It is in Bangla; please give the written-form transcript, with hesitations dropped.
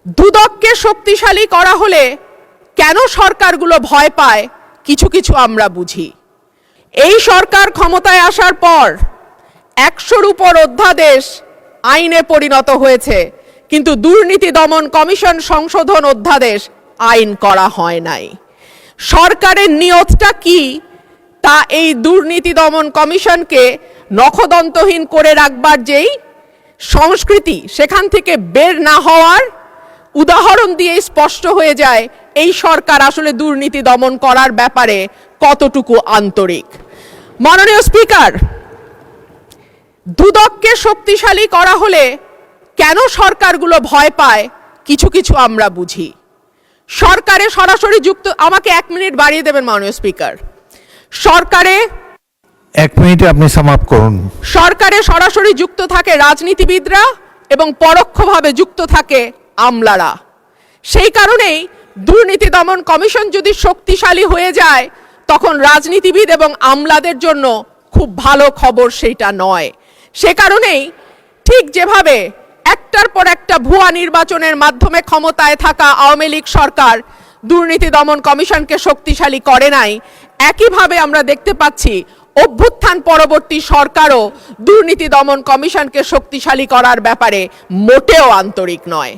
দুদককে শক্তিশালী করা হলে কেন সরকারগুলো ভয় পায় কিছু কিছু আমরা বুঝি। এই সরকার ক্ষমতায় আসার পর 100-র উপর অধ্যাদেশ আইনে পরিণত হয়েছে, কিন্তু দুর্নীতি দমন কমিশন সংশোধন অধ্যাদেশ আইন করা হয় নাই। সরকারের নিয়তটা কি তা এই দুর্নীতি দমন কমিশনকে নখদন্তহীন করে রাখবার যেই সংস্কৃতি, সেখান থেকে বের না হওয়ার উদাহরণ দিয়ে স্পষ্ট হয়ে যায় এই সরকার আসলে দুর্নীতি দমন করার ব্যাপারে কতটুকু আন্তরিক। মাননীয় স্পিকার, দুদককে শক্তিশালী করা হলে কেন সরকারগুলো ভয় পায় কিছু কিছু আমরা বুঝি। সরকারে সরাসরি যুক্ত, আমাকে 1 মিনিট বাড়িয়ে দেবেন মাননীয় স্পিকার। সরকারে 1 মিনিটে আপনি সমাপ্ত করুন। সরকারে সরাসরি যুক্ত থাকে রাজনীতিবিদরা এবং পরোক্ষভাবে যুক্ত থাকে আমলারা। সেই কারণেই দুর্নীতি দমন কমিশন যদি শক্তিশালী হয়ে যায় তখন রাজনীতিবিদ এবং আমলাদের জন্য খুব ভালো খবর সেইটা নয়। সে কারণেই ঠিক যেভাবে একটার পর একটা ভুয়া নির্বাচনের মাধ্যমে ক্ষমতায় থাকা আওয়ামী লীগ সরকার দুর্নীতি দমন কমিশনকে শক্তিশালী করে নাই, একইভাবে আমরা দেখতে পাচ্ছি অভ্যুত্থান পরবর্তী সরকারও দুর্নীতি দমন কমিশনকে শক্তিশালী করার ব্যাপারে মোটেও আন্তরিক নয়।